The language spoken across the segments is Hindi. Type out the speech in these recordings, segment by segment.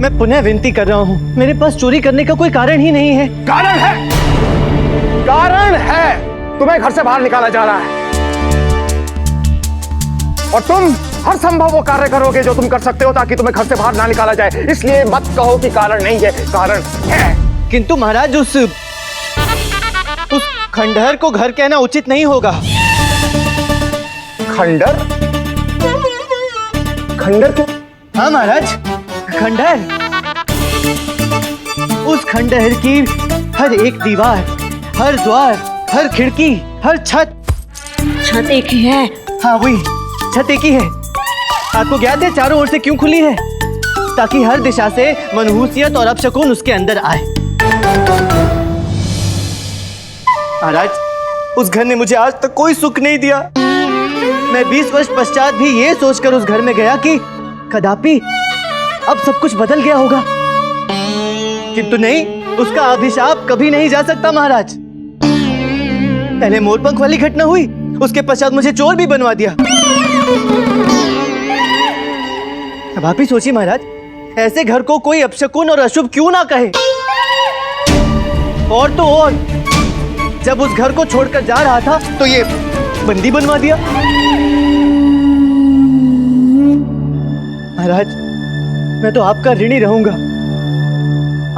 मैं पुनः विनती कर रहा हूँ, मेरे पास चोरी करने का कोई कारण ही नहीं है। कारण है, कारण है। तुम्हें घर से बाहर निकाला जा रहा है और तुम हर संभव वो कार्य करोगे जो तुम कर सकते हो ताकि तुम्हें घर से बाहर ना निकाला जाए। इसलिए मत कहो कि कारण नहीं है, कारण है। किंतु महाराज उस खंडहर को घर कहना उचित नहीं होगा। खंडहर? खंडहर क्यों? हाँ महाराज, खंडहर। उस खंडहर की हर एक दीवार, हर द्वार, हर खिड़की, हर छत एक ही है। हाँ वही छत एक ही है। आपको ज्ञात है चारों ओर से क्यों खुली है? ताकि हर दिशा से मनहूसियत और अपशकुन उसके अंदर आए। महाराज, उस घर ने मुझे आज तक कोई सुख नहीं दिया। मैं 20 वर्ष पश्चात भी ये सोचकर उस घर में गया कि कदापि अब सब कुछ बदल गया होगा, किंतु नहीं, उसका अभिशाप कभी नहीं जा सकता महाराज। पहले मोरपंख वाली घटना हुई, उसके पश्चात मुझे चोर भी बनवा दिया। अब आप ही सोचिए महाराज, ऐसे घर को कोई अपशकुन और अशुभ क्यों ना कहे। और तो और जब उस घर को छोड़कर जा रहा था तो ये बंदी बनवा दिया। महाराज, मैं तो आपका ऋणी रहूंगा।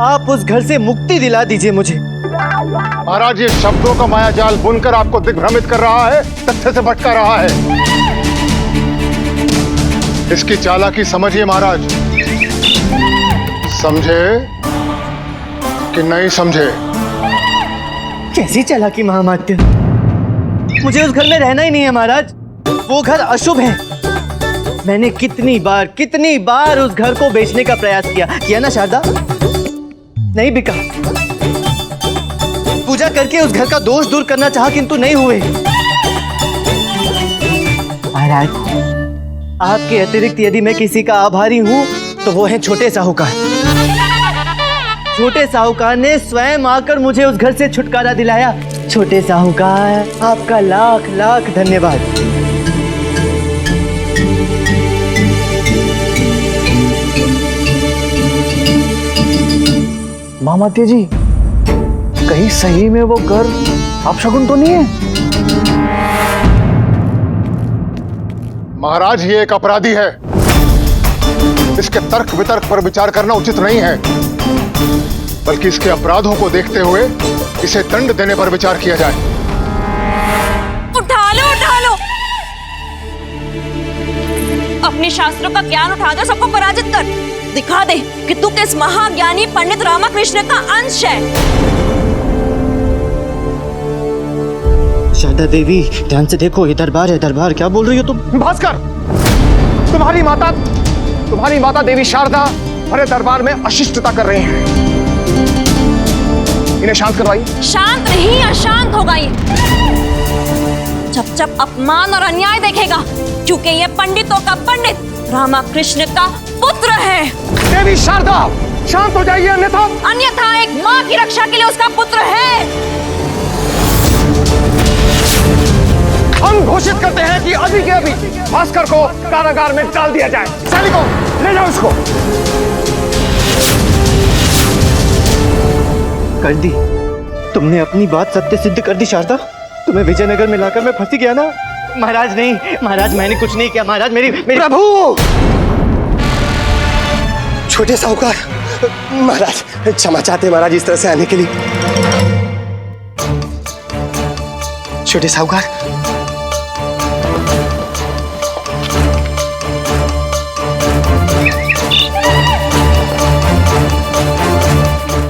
आप उस घर से मुक्ति दिला दीजिए मुझे। महाराज, ये शब्दों का मायाजाल बुनकर आपको दिग्भ्रमित कर रहा है, तथ्य से भटका रहा है। इसकी चालाकी समझिए महाराज। समझे कि नहीं समझे? कैसी चालाकी महामात्य? मुझे उस घर में रहना ही नहीं है महाराज। वो घर अशुभ है। मैंने कितनी बार उस घर को बेचने का प्रयास किया ना शारदा? नहीं बिका। पूजा करके उस घर का दोष दूर करना चाहा किंतु नहीं हुए। महाराज, आपके अतिरिक्त यदि मैं किसी का आभारी हूं तो वो है छोटे साहूकार। छोटे साहूकार ने स्वयं आकर मुझे उस घर से छुटकारा दिलाया। छोटे साहूकार, आपका लाख लाख धन्यवाद। मामात्य जी, कहीं सही में वो घर अपशकुन तो नहीं है? महाराज, ये एक अपराधी है। इसके तर्क वितर्क पर विचार करना उचित नहीं है, बल्कि इसके अपराधों को देखते हुए इसे दंड देने पर विचार किया जाए। उठा लो। अपने शास्त्रों का ज्ञान उठा कर सबको पराजित कर दिखा दे कि तू किस महाज्ञानी पंडित रामकृष्ण का अंश है। शारदा देवी, ध्यान से देखो, ये दरबार है। दरबार क्या बोल रही हो तुम? भास्कर, तुम्हारी माता देवी शारदा हमारे दरबार में अशिष्टता कर रही हैं। इन्हें शांत करवाइए। शांत नहीं, अशांत होगा ये। जब अपमान और अन्याय देखेगा, क्योंकि ये पंडितों का पंडित रामकृष्ण का पुत्र है। देवी शारदा, शांत हो जाइए, अन्यथा एक माँ की रक्षा के लिए उसका पुत्र है। हम घोषित करते हैं कि अभी के अभी भास्कर को कारागार में डाल दिया जाए। सैनिकों, ले जाओ इसको। कर दी। तुमने अपनी बात सत्य सिद्ध कर दी शारदा। तुम्हें विजयनगर में लाकर मैं फंसी गया ना? महाराज नहीं, महाराज मैंने कुछ नहीं किया। महाराज मेरी प्रभु! छोटे साहूकार, महाराज क्षमा चाहते महाराज इस तरह से आने के लिए। छोटे साहूकार,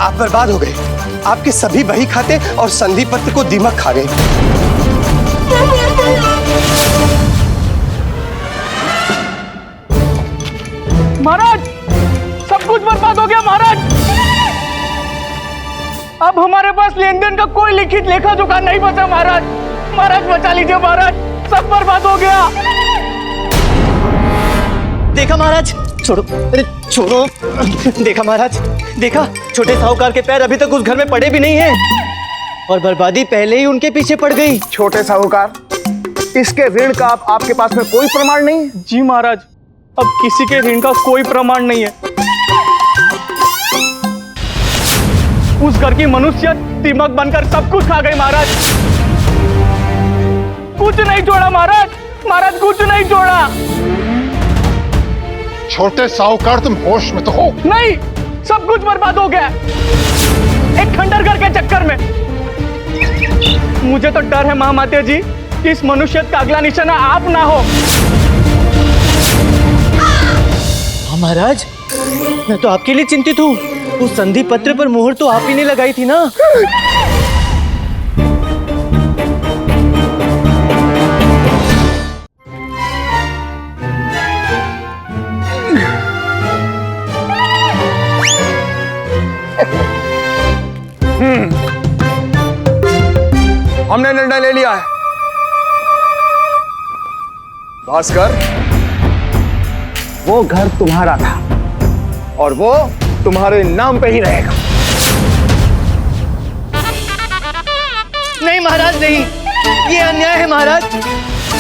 आप बर्बाद हो गए। आपके सभी बही खाते और संधि पत्र को दीमक खा गए। महाराज, सब कुछ बर्बाद हो गया महाराज। अब हमारे पास लेन देन का कोई लिखित लेखा जोखा नहीं बचा महाराज। महाराज बचा लीजिए महाराज, सब बर्बाद हो गया। देखा महाराज, छोड़ो, अरे छोड़ो। देखा महाराज, देखा, छोटे साहूकार के पैर अभी तक उस घर में पड़े भी नहीं हैं और बर्बादी पहले ही उनके पीछे पड़ गई। छोटे साहूकार, इसके ऋण का आपके पास में कोई प्रमाण नहीं? जी महाराज, अब किसी के ऋण का कोई प्रमाण नहीं है। उस घर की मनुष्य दीमक बनकर सब कुछ खा गई महाराज। कुछ नहीं छोड़ा महाराज, महाराज कुछ नहीं छोड़ा। छोटे साहूकार, तुम होश में तो हो? नहीं, सब कुछ बर्बाद हो गया एक खंडर घर के चक्कर में। मुझे तो डर है महामाते जी कि इस मनुष्य का अगला निशाना आप ना हो। हाँ महाराज, मैं तो आपके लिए चिंतित हूँ। उस संधि पत्र पर मोहर तो आप ही ने लगाई थी ना। हमने निर्णय ले लिया है भास्कर, वो घर तुम्हारा था और वो तुम्हारे नाम पे ही रहेगा। नहीं महाराज नहीं, ये अन्याय है महाराज।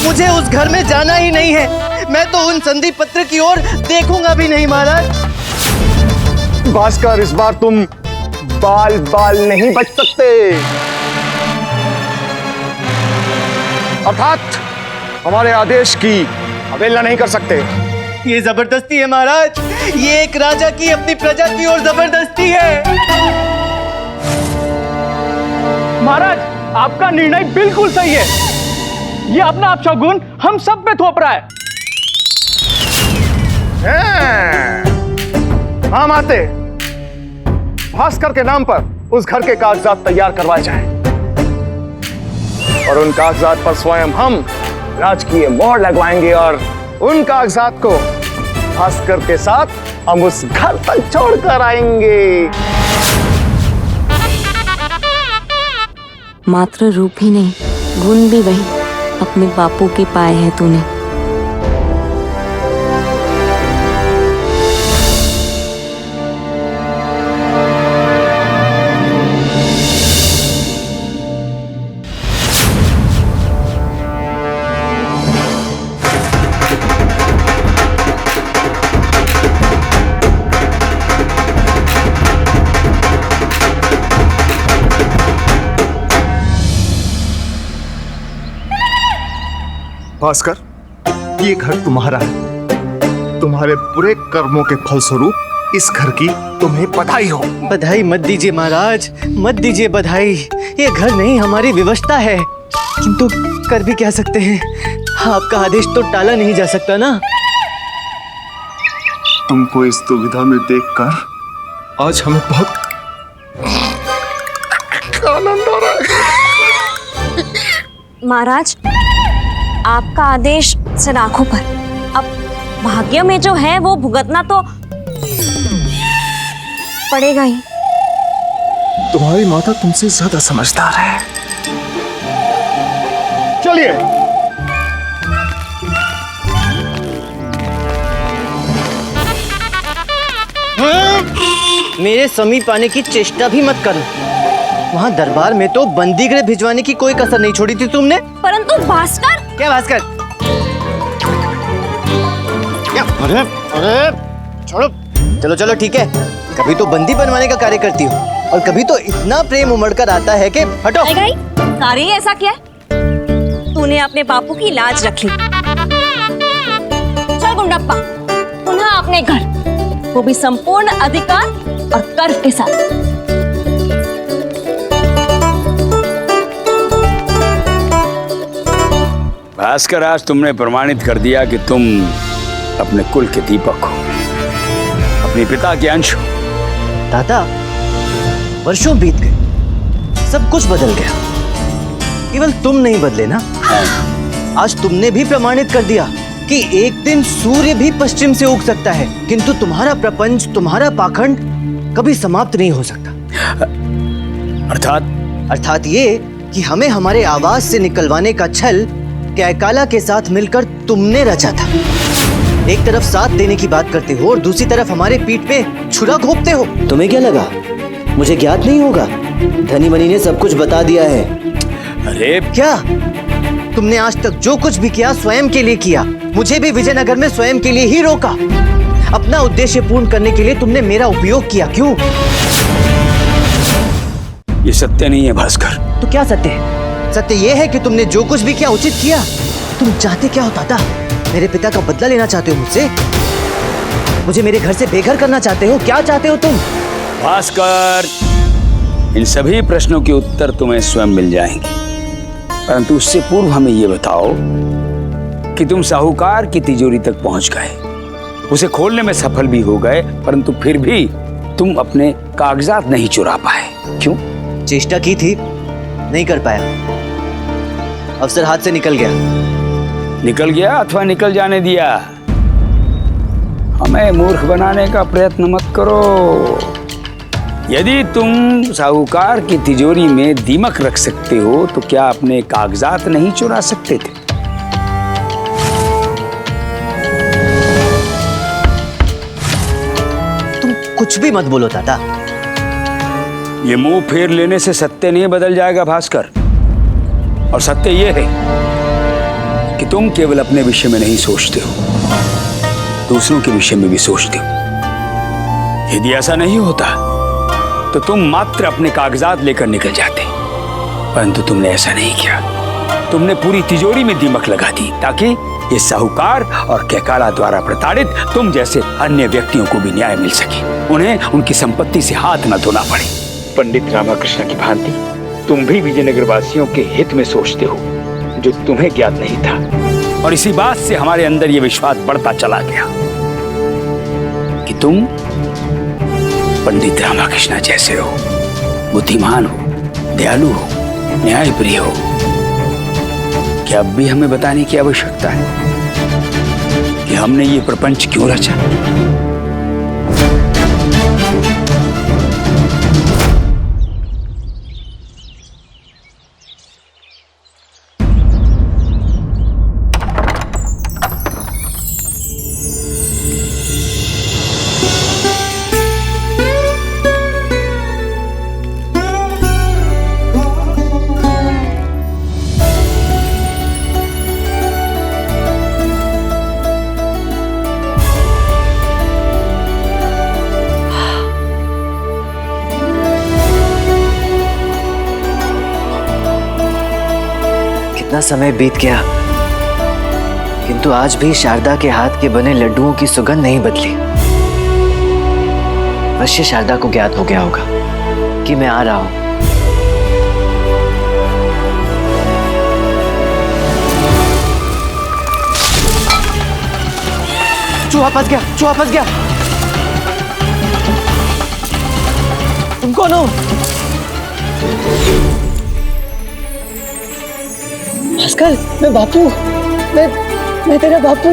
मुझे उस घर में जाना ही नहीं है। मैं तो उन संधि पत्र की ओर देखूंगा भी नहीं महाराज। भास्कर, इस बार तुम बाल बाल नहीं बच सकते। अर्थात हमारे आदेश की अवहेलना नहीं कर सकते। ये जबरदस्ती है महाराज। ये एक राजा की अपनी प्रजा की ओर जबरदस्ती है। महाराज, आपका निर्णय बिल्कुल सही है। ये अपना अपशगुन हम सब पे थोप रहा है। हम आते भास्कर के नाम पर उस घर के कागजात तैयार करवाए जाएं और उन कागजात पर स्वयं हम राजकीय मोहर लगवाएंगे और उन कागजात को भास्कर के साथ हम उस घर तक छोड़कर आएंगे। मात्र रूप ही नहीं, गुण भी वही अपने बापू के पाए हैं तूने। भास्कर, ये घर तुम्हारा है। तुम्हारे बुरे कर्मों के फलस्वरूप इस घर की तुम्हें बधाई हो। बधाई मत दीजिए महाराज, मत दीजिए बधाई। ये घर नहीं, हमारी व्यवस्था है। किंतु कर भी क्या सकते हैं, आपका आदेश तो टाला नहीं जा सकता ना। तुमको इस दुविधा में देखकर आज हमें बहुत आनंद आ रहा है। महाराज, आपका आदेश सिर आंखों पर। अब भाग्य में जो है वो भुगतना तो पड़ेगा ही। तुम्हारी माता तुमसे ज्यादा समझदार है। चलिए। मेरे समीप आने की चेष्टा भी मत करो। वहाँ दरबार में तो बंदीगृह भिजवाने की कोई कसर नहीं छोड़ी थी तुमने। परंतु भास्कर, क्या भास्कर? क्या? अरे अरे छोड़ो। चलो चलो ठीक है, कभी तो बंदी बनवाने का कार्य करती हो और कभी तो इतना प्रेम उमड़कर आता है कि हटो। कार्य ऐसा क्या है? तूने अपने बापू की लाज रख ली। चल गुंडप्पा, पुनः अपने घर, वो भी संपूर्ण अधिकार और कर्व के साथ। भास्कर, आज तुमने प्रमाणित कर दिया कि तुम अपने कुल के दीपक हो, अपने पिता के अंश हो। दादा, वर्षों बीत गए, सब कुछ बदल गया, केवल तुम नहीं बदले ना। आज तुमने भी प्रमाणित कर दिया कि एक दिन सूर्य भी पश्चिम से उग सकता है, किंतु तुम्हारा प्रपंच, तुम्हारा पाखंड कभी समाप्त नहीं हो सकता। अर्थात ये कि हमें हमारे आवाज से निकलवाने का छल कैकाला के साथ मिलकर तुमने रचा था। एक तरफ साथ देने की बात करते हो और दूसरी तरफ हमारे पीठ पे छुरा घोंपते हो। तुम्हें क्या लगा मुझे ज्ञात नहीं होगा? धनी मनी ने सब कुछ बता दिया है। अरे क्या तुमने आज तक जो कुछ भी किया स्वयं के लिए किया। मुझे भी विजयनगर में स्वयं के लिए ही रोका। अपना उद्देश्य पूर्ण करने के लिए तुमने मेरा उपयोग किया। क्यों? ये सत्य नहीं है भास्कर। तो क्या सत्य है? सत्य ये है कि तुमने जो कुछ भी किया उचित किया। तुम चाहते क्या हो दादा? मेरे पिता का बदला लेना चाहते हो मुझसे? मुझे मेरे घर से बेघर करना चाहते हो? क्या चाहते हो तुम? भास्कर, इन सभी प्रश्नों के उत्तर तुम्हें स्वयं मिल जाएंगे, परंतु उससे पूर्व हमें ये बताओ कि तुम साहूकार की तिजोरी तक पहुंच गए, उसे खोलने में सफल भी हो गए, परंतु फिर भी तुम अपने कागजात नहीं चुरा पाए। क्यों? चेष्टा की थी, नहीं कर पाया। अवसर हाथ से निकल गया। निकल गया अथवा निकल जाने दिया, हमें मूर्ख बनाने का प्रयत्न मत करो। यदि तुम साहूकार की तिजोरी में दीमक रख सकते हो तो क्या अपने कागजात नहीं चुरा सकते थे? तुम कुछ भी मत बोलो दादा। ये मुंह फेर लेने से सत्य नहीं बदल जाएगा भास्कर। और सत्य ये है कि तुम केवल अपने विषय में नहीं सोचते हो, दूसरों के विषय में भी सोचते हो। यदि ऐसा नहीं होता तो तुम मात्र अपने कागजात लेकर निकल जाते, परंतु तुमने ऐसा नहीं किया। तुमने पूरी तिजोरी में दीमक लगा दी ताकि ये साहूकार और कैकाला द्वारा प्रताड़ित तुम जैसे अन्य व्यक्तियों को भी न्याय मिल सके, उन्हें उनकी संपत्ति से हाथ न धोना पड़े। पंडित रामाकृष्ण की भांति तुम भी विजयनगर वासियों के हित में सोचते हो, जो तुम्हें ज्ञात नहीं था। और इसी बात से हमारे अंदर ये विश्वास बढ़ता चला गया कि तुम पंडित रामाकृष्ण जैसे हो, बुद्धिमान हो, दयालु हो, न्यायप्रिय हो। क्या अब भी हमें बताने की आवश्यकता है कि हमने ये प्रपंच क्यों रचा? कितना समय बीत गया, किंतु आज भी शारदा के हाथ के बने लड्डुओं की सुगंध नहीं बदली। अवश्य शारदा को ज्ञात हो गया होगा कि मैं आ रहा हूं। चूहा फंस गया, चूहा फंस गया। तुम कौन हो? भास्कर, मैं बापू, मैं तेरा बापू।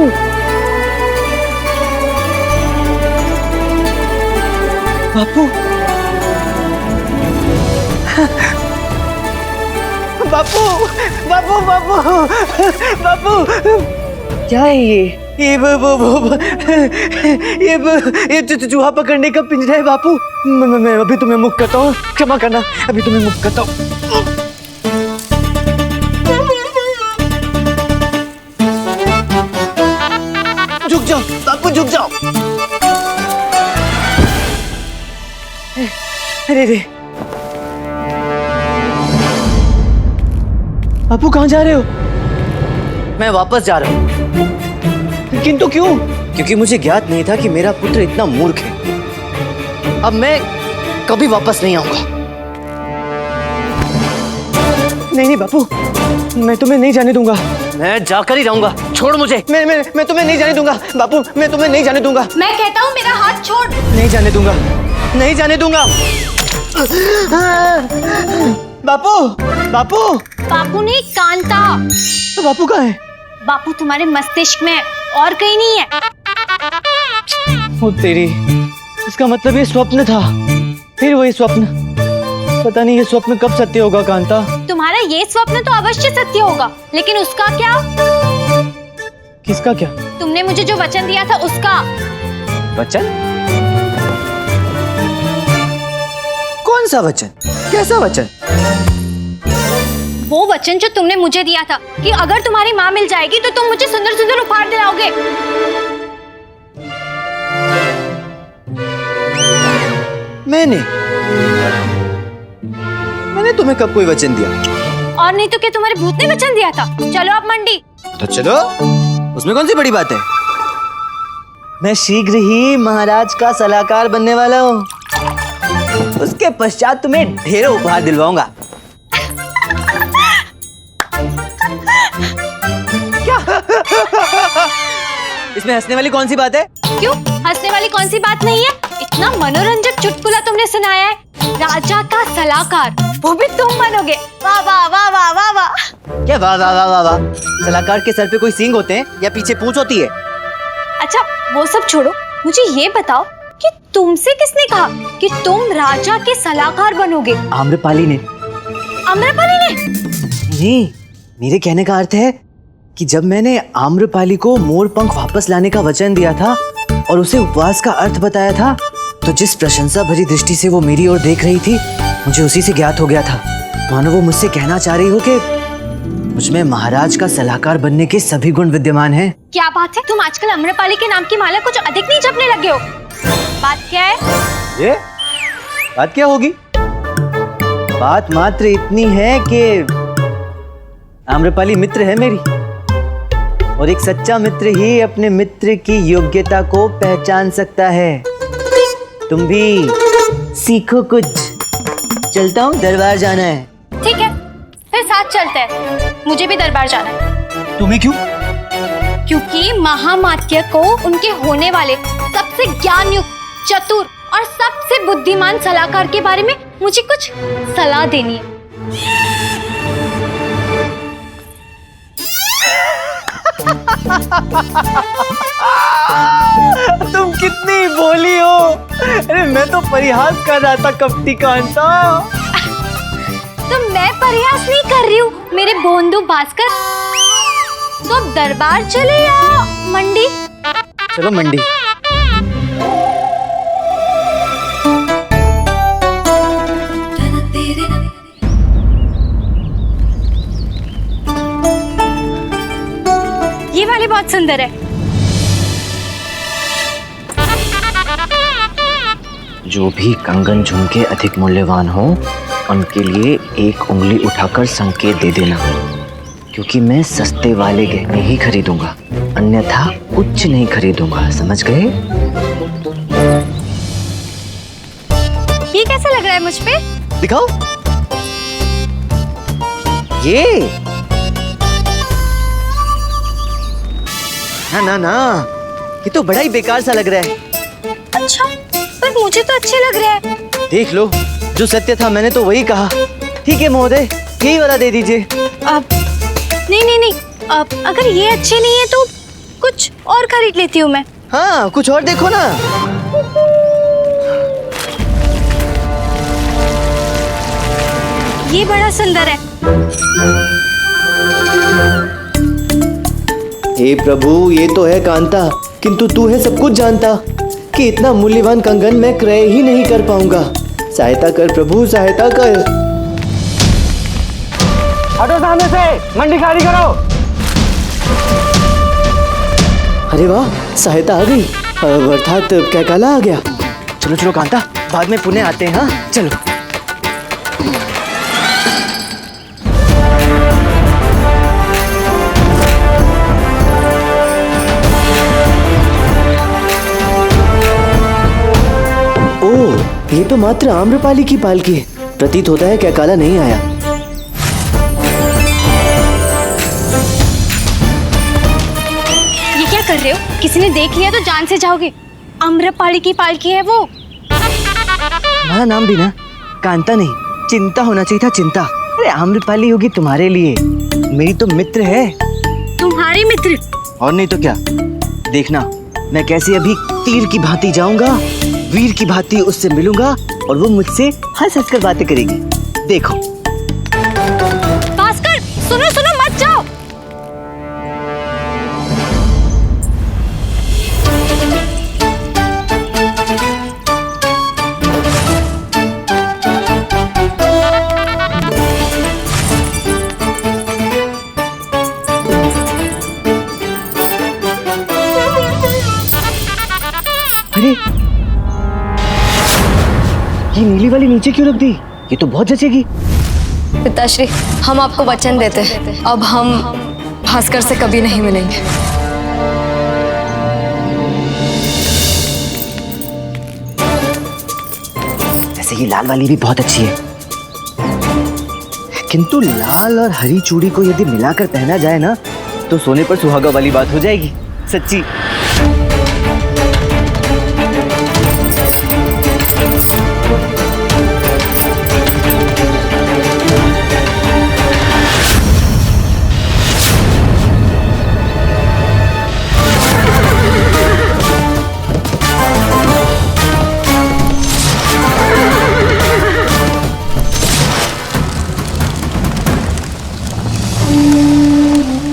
बापू, बापू, बापू, बापू, बापू। क्या है ये चूहा पकड़ने का पिंजरा है बापू। मैं अभी तुम्हें मुक्त करता हूँ, क्षमा करना, अभी तुम्हें मुक्त करता हूँ। झुक जाओ बापू, झुक जाओ। अरे रे बापू, कहाँ जा रहे हो? मैं वापस जा रहा हूँ। किंतु क्यों? क्योंकि मुझे ज्ञात नहीं था कि मेरा पुत्र इतना मूर्ख है। अब मैं कभी वापस नहीं आऊंगा। नहीं नहीं बापू, मैं तुम्हें नहीं जाने दूंगा। मैं जाकर ही रहूंगा। छोड़ मुझे। मैं तुम्हें नहीं जाने दूंगा बापू, मैं तुम्हें नहीं जाने दूंगा। मैं कहता हूँ मेरा हाथ छोड़। नहीं जाने दूंगा, नहीं जाने दूंगा। बापू, बापू। बापू नहीं, कांता। तो बापू कहाँ है? बापू तुम्हारे मस्तिष्क में, और कहीं नहीं है। ओ तेरी, इसका मतलब ये स्वप्न था। फिर वही स्वप्न। पता नहीं ये स्वप्न कब सत्य होगा कांता। तुम्हारा ये स्वप्न तो अवश्य सत्य होगा, लेकिन उसका क्या? किसका क्या? तुमने मुझे जो वचन दिया था उसका। वचन? कौन सा वचन? कैसा वचन? वो वचन जो तुमने मुझे दिया था कि अगर तुम्हारी माँ मिल जाएगी तो तुम मुझे सुंदर सुंदर उपहार दिलाओगे। मैंने तुम्हें कब कोई वचन दिया? और नहीं तो क्या तुम्हारे भूत ने वचन दिया था? चलो अब मंडी। तो चलो, उसमें कौन सी बड़ी बात है? मैं शीघ्र ही महाराज का सलाहकार बनने वाला हूँ। उसके पश्चात तुम्हें ढेरों उपहार दिलवाऊंगा। क्या? इसमें हंसने वाली कौन सी बात है? क्यों हंसने वाली कौन सी बात नहीं है? इतना मनोरंजक चुटकुला तुमने सुनाया है। राजा का सलाहकार, वो भी तुम बनोगे। वाह वाह वाह वाह वाह वाह। क्या वाह वाह वाह वाह वाह? सलाहकार के सर पे कोई सींग होते हैं या पीछे पूंछ होती है? अच्छा वो सब छोड़ो, मुझे ये बताओ कि तुमसे किसने कहा कि तुम राजा के सलाहकार बनोगे? आम्रपाली ने। आम्रपाली ने? नहीं, मेरे कहने का अर्थ है कि जब मैंने आम्रपाली को मोर पंख वापस लाने का वचन दिया था और उसे उपवास का अर्थ बताया था, तो जिस प्रशंसा भरी दृष्टि से वो मेरी ओर देख रही थी, मुझे उसी से ज्ञात हो गया था। मानो वो मुझसे कहना चाह रही हो कि मुझमें महाराज का सलाहकार बनने के सभी गुण विद्यमान हैं। क्या बात है, तुम आजकल आम्रपाली के नाम की माला कुछ अधिक नहीं जपने लगे हो? बात क्या है? ये बात क्या होगी? बात मात्र इतनी है कि आम्रपाली मित्र है मेरी, और एक सच्चा मित्र ही अपने मित्र की योग्यता को पहचान सकता है। तुम भी सीखो कुछ। चलता हूँ, दरबार जाना है। ठीक है, फिर साथ चलते हैं। मुझे भी दरबार जाना है। तुम्हें क्यों? क्योंकि महामात्य को उनके होने वाले सबसे ज्ञानयुक्त, चतुर और सबसे बुद्धिमान सलाहकार के बारे में मुझे कुछ सलाह देनी है। तुम कितनी भोली हो। अरे मैं तो परिहास कर रहा था कपटी कांता। तो मैं प्रयास नहीं कर रही हूँ मेरे बोंदू भास्कर। तो अब दरबार चले या मंडी? चलो मंडी। ये वाली बहुत सुंदर है। जो भी कंगन झुमके अधिक मूल्यवान हो, उनके लिए एक उंगली उठाकर संकेत दे देना, क्योंकि मैं सस्ते वाले गहने ही खरीदूंगा, अन्यथा कुछ नहीं खरीदूंगा। समझ गए? ये कैसा लग रहा है मुझ पे? दिखाओ। ये ना ना ना, ये तो बड़ा ही बेकार सा लग रहा है। अच्छा, पर मुझे तो अच्छे लग रहे हैं। देख लो, जो सत्य था मैंने तो वही कहा। ठीक है महोदय, यही वाला दे दीजिए। अब नहीं, अब अगर ये अच्छे नहीं है तो कुछ और खरीद लेती हूँ मैं। हाँ, कुछ और देखो ना। ये बड़ा सुंदर है। हे प्रभु, ये तो है कांता, किंतु तू है सब कुछ जानता कि इतना मूल्यवान कंगन मैं क्रय ही नहीं कर पाऊंगा। सहायता कर प्रभु, सहायता कर। हटो सामने से, मंडी खाली करो। अरे वाह, सहायता आ गई। अर्थात कैकाला आ गया। चलो चलो कांता, बाद में पुणे आते हैं। हाँ चलो। ये तो मात्र आम्रपाली की पालकी है। प्रतीत होता है कैकाला नहीं आया। ये क्या कर रहे हो? किसी ने देख लिया तो जान से जाओगे। आम्रपाली की पालकी है वो। हमारा नाम भी ना कांता नहीं, चिंता होना चाहिए था। चिंता? अरे आम्रपाली होगी तुम्हारे लिए, मेरी तो मित्र है। तुम्हारे मित्र? और नहीं तो क्या। देखना मैं कैसे अभी तीर की भांति जाऊंगा, वीर की भांति उससे मिलूंगा और वो मुझसे हंस हंस कर बातें करेगी। देखो। भास्कर, सुनो सुनो, मत जाओ। अरे ये नीली वाली नीचे क्यों रख दी? ये तो बहुत जचेगी। पिताश्री, हम आपको वचन देते हैं, अब हम भास्कर से कभी नहीं मिलेंगे। वैसे ये लाल वाली भी बहुत अच्छी है, किंतु लाल और हरी चूड़ी को यदि मिलाकर पहना जाए ना तो सोने पर सुहागा वाली बात हो जाएगी। सच्ची।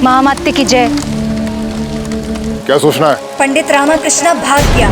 महामात्य की जय। क्या सोचना है? पंडित रामाकृष्ण भाग गया।